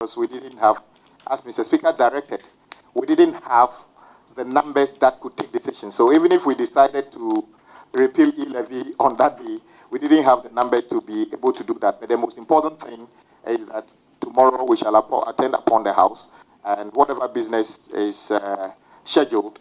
because we didn't have, as Mr. Speaker directed, we didn't have the numbers that could take decisions. So even if we decided to repeal e-levy on that day, we didn't have the numbers to be able to do that. But the most important thing is that tomorrow we shall attend upon the House, and whatever business is scheduled,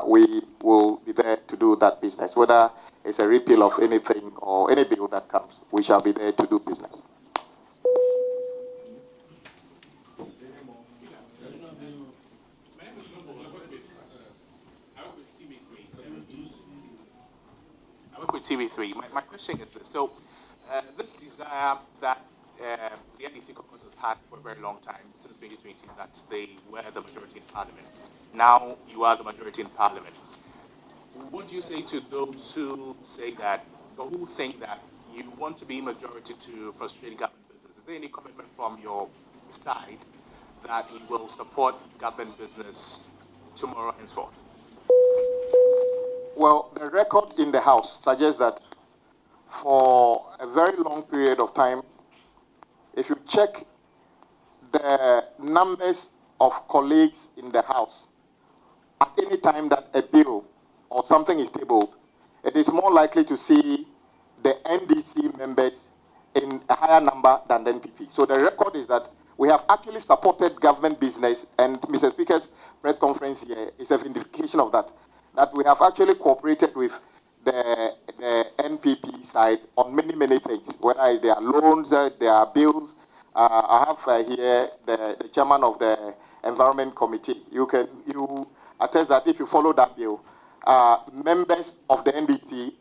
we will be there to do that business. Whether it's a repeal of anything or any bill that comes, we shall be there to do business. With TV3, my question is this. So, this desire that the NDC Caucus has had for a very long time, since 2020, that they were the majority in Parliament. Now you are the majority in Parliament. What do you say to those who say that, or who think that you want to be majority to frustrate government business? Is there any commitment from your side that you will support government business tomorrow henceforth? Well, the record in the House suggests that for a very long period of time, if you check the numbers of colleagues in the House, at any time that a bill or something is tabled, it is more likely to see the NDC members in a higher number than the NPP. So the record is that we have actually supported government business, and Mr. Speaker's press conference here is a vindication of that. That we have actually cooperated with the NPP side on many things, whether there are loans, there are bills. I have here the chairman of the Environment Committee. You attest that if you follow that bill, members of the NDC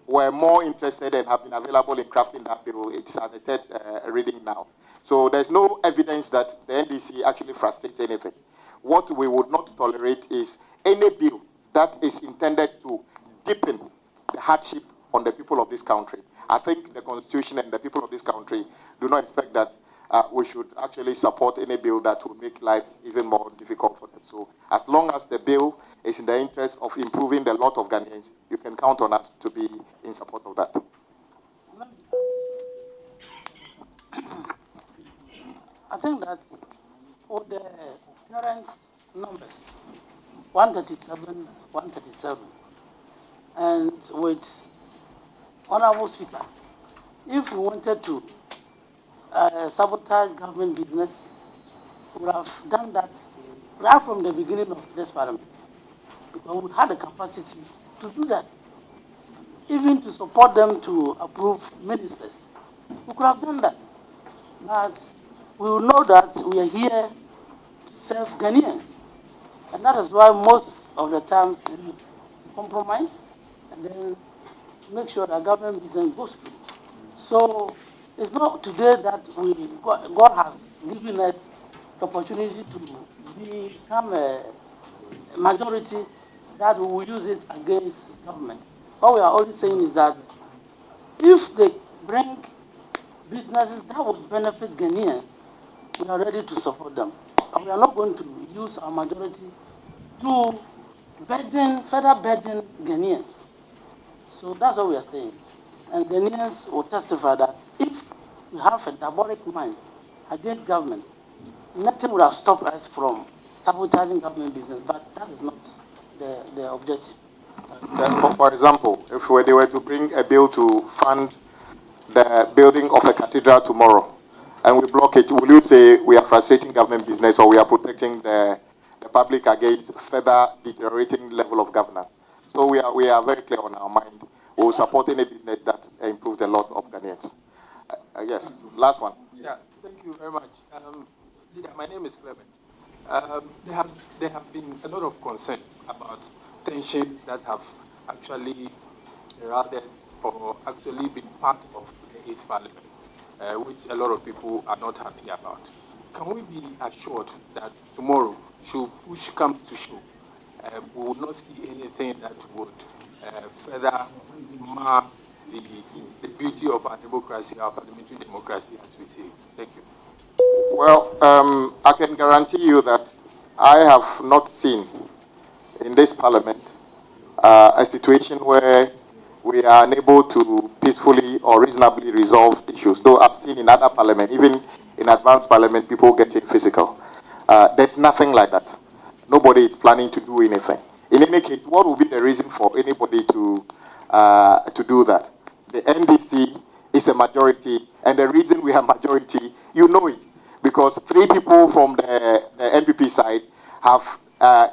were more interested and have been available in crafting that bill. It's at the third reading now. So there's no evidence that the NDC actually frustrates anything. What we would not tolerate is any bill that is intended to deepen the hardship on the people of this country. I think the Constitution and the people of this country do not expect that we should actually support any bill that will make life even more difficult for them. So as long as the bill is in the interest of improving the lot of Ghanaians, you can count on us to be in support of that. I think that for the current numbers, 137, and with Honorable Speaker, if we wanted to sabotage government business, we would have done that right from the beginning of this Parliament, because we had the capacity to do that, even to support them to approve ministers. We could have done that, but we will know that we are here to serve Ghanaians. And that is why most of the time we compromise and then make sure that government business goes through. So it's not today that God has given us the opportunity to become a majority that we will use it against government. What we are only saying is that if they bring businesses that would benefit Ghanaians, we are ready to support them. And we are not going to use our majority to further burden Ghanaians. So that's what we are saying. And Ghanaians will testify that if we have a diabolic mind against government, nothing would have stopped us from sabotaging government business, but that is not the objective. For example, if they were to bring a bill to fund the building of a cathedral tomorrow, and we block it, will you say we are frustrating government business or we are protecting the public against further deteriorating level of governance? So we are very clear on our mind. We will support any business that improves the lot of Ghanaians. Yes, last one. Yeah, thank you very much. Leader, my name is Clement. There have been a lot of concerns about tensions that have actually erupted or actually been part of the 8th Parliament, which a lot of people are not happy about. Can we be assured that tomorrow, should push come to shove, we will not see anything that would further mar the beauty of our democracy, our parliamentary democracy, as we say? Thank you. Well, I can guarantee you that I have not seen in this Parliament a situation where we are unable to peacefully or reasonably resolve issues, though I've seen in other Parliament, even in advanced parliament, people getting physical. There's nothing like that. Nobody is planning to do anything. In any case, what would be the reason for anybody to do that? The NDC is a majority, and the reason we have majority, you know it, because 3 people from the NPP side have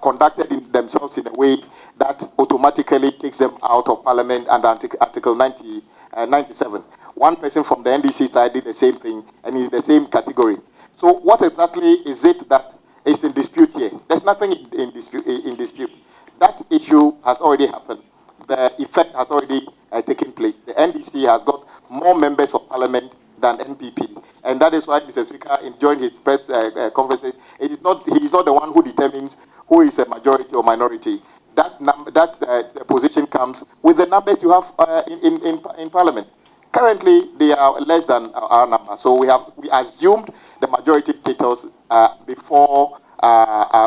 conducted themselves in a way that automatically takes them out of parliament under Article 97. One person from the NDC side did the same thing, and is the same category. So what exactly is it that is in dispute here? There's nothing in dispute. That issue has already happened. The effect has already taken place. The NDC has got more members of parliament than NPP, and that is why Mr. Speaker, during his press conference, he is not the one who determines who is a majority or minority. That position comes with the numbers you have in parliament. Currently, they are less than our number, so we assumed the majority status before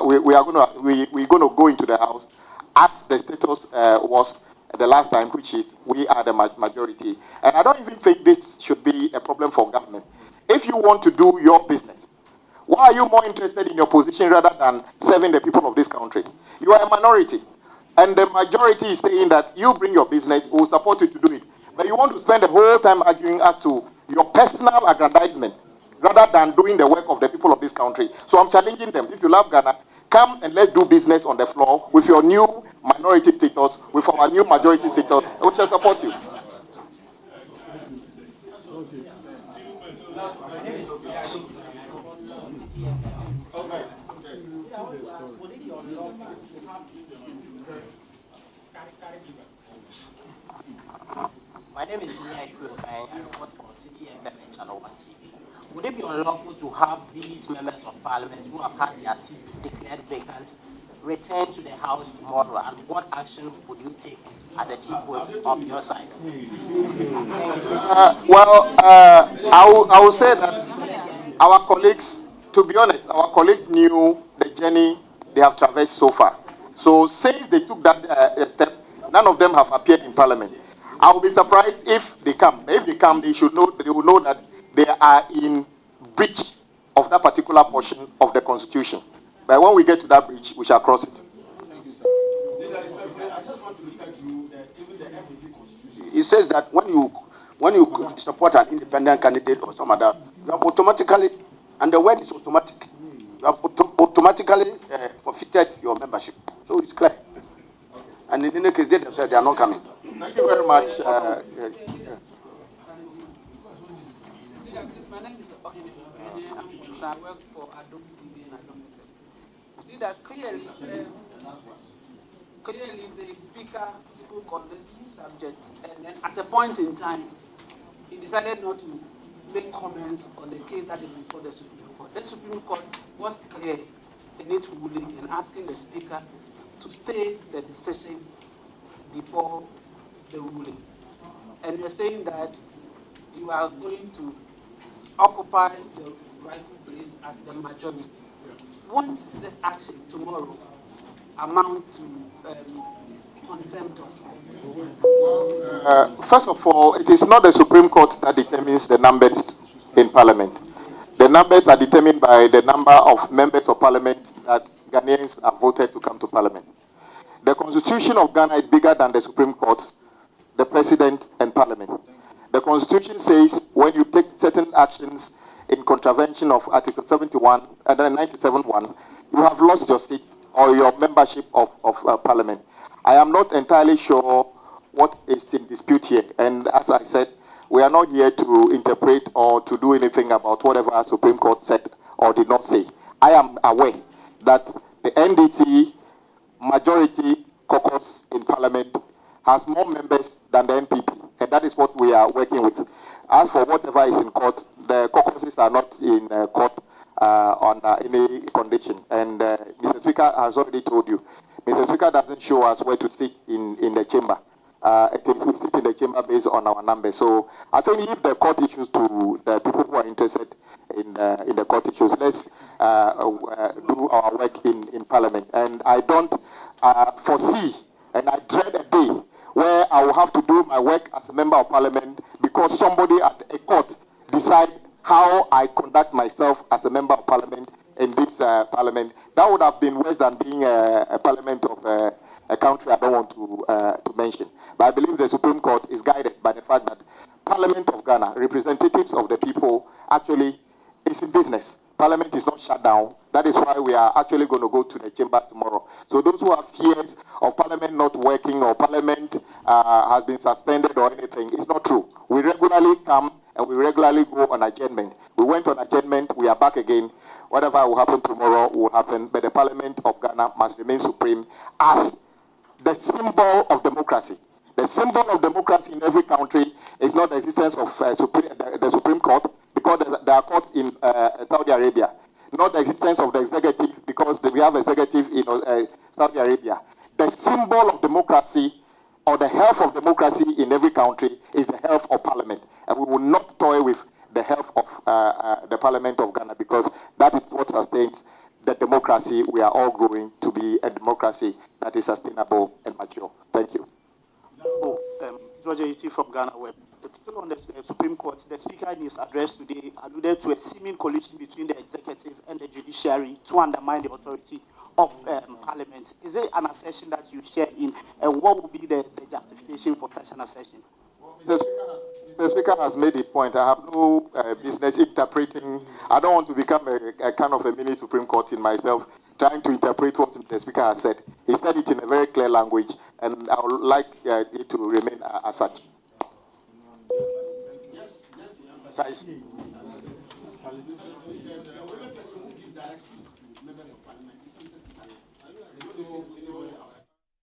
we're going to go into the house as the status was the last time, which is we are the majority. And I don't even think this should be a problem for government. If you want to do your business, why are you more interested in your position rather than serving the people of this country? You are a minority, and the majority is saying that you bring your business, we'll support you to do it. But you want to spend the whole time arguing as to your personal aggrandizement rather than doing the work of the people of this country. So I'm challenging them. If you love Ghana, come and let's do business on the floor with your new minority status, with our new majority status, we shall support you. My name is Nia Ikwe. I report for City FM and ChannelOne TV. Would it be unlawful to have these members of parliament who have had their seats declared vacant return to the House tomorrow, and what action would you take as a chief whip of your side? I will say that our colleagues, to be honest, our colleagues knew the journey they have traversed so far. So since they took that step, none of them have appeared in parliament. I will be surprised if they come. If they come, they will know that they are in breach of that particular portion of the Constitution. But when we get to that breach, we shall cross it. I just want to refer to you that even the NDC Constitution, it says that when you support an independent candidate or some other, you have automatically, and the word is automatic, you have automatically forfeited your membership. So it's clear. And in any case, they themselves, they are not coming. Thank you very much. My name is I work for Adobe TV and Adobe. Leader, clearly the speaker spoke on this subject, and then at a point in time, he decided not to make comments on the case that is before the Supreme Court. The Supreme Court was clear in its ruling and asking the speaker to stay the decision before the ruling. And you're saying that you are going to occupy the rightful place as the majority. Won't this action tomorrow amount to contempt of law? First of all, it is not the Supreme Court that determines the numbers in Parliament. The numbers are determined by the number of members of Parliament that Ghanaians have voted to come to Parliament. The Constitution of Ghana is bigger than the Supreme Court, the President, and Parliament. The Constitution says when you take certain actions in contravention of Article 71 and 97(1), you have lost your seat or your membership of Parliament. I am not entirely sure what is in dispute here. And as I said, we are not here to interpret or to do anything about whatever our Supreme Court said or did not say. I am aware that the NDC majority caucus in Parliament has more members than the NPP, and that is what we are working with. As for whatever is in court, the caucuses are not in court on any condition. And Mr. Speaker has already told you, Mr. Speaker doesn't show us where to sit in the chamber. It is we sit in the chamber based on our numbers. So I think if the court issues to the people who are interested in the court issues, let's do our work in Parliament. And I don't foresee, and I dread a day where I will have to do my work as a member of Parliament because somebody at a court decide how I conduct myself as a member of parliament in this parliament, that would have been worse than being a parliament of a country I don't want to mention. But I believe the Supreme Court is guided by the fact that Parliament of Ghana, representatives of the people, actually is in business. Parliament is not shut down. That is why we are actually going to go to the chamber tomorrow. So those who have fears of Parliament not working or Parliament has been suspended or anything, it's not true. We regularly come and we regularly go on adjournment. We went on adjournment, we are back again. Whatever will happen tomorrow will happen, but the Parliament of Ghana must remain supreme as the symbol of democracy. The symbol of democracy in every country is not the existence of the Supreme Court, because there are courts in Saudi Arabia. Not the existence of the executive, because we have executive in Saudi Arabia. The symbol of democracy, or the health of democracy in every country, is the health of parliament. And we will not toy with the health of the Parliament of Ghana, because that is what sustains the democracy we are all growing to be a democracy that is sustainable and mature. Thank you. Roger Iti from Ghana Web. Still on the Supreme Court, the Speaker in his address today alluded to a seeming collision between the executive and the judiciary to undermine the authority of Parliament. Is it an assertion that you share in, and what would be the justification for such an assertion? The Speaker has made his point. I have no business interpreting. I don't want to become a kind of a mini Supreme Court in myself, trying to interpret what the Speaker has said. He said it in a very clear language, and I would like it to remain as such. Yes, to emphasize.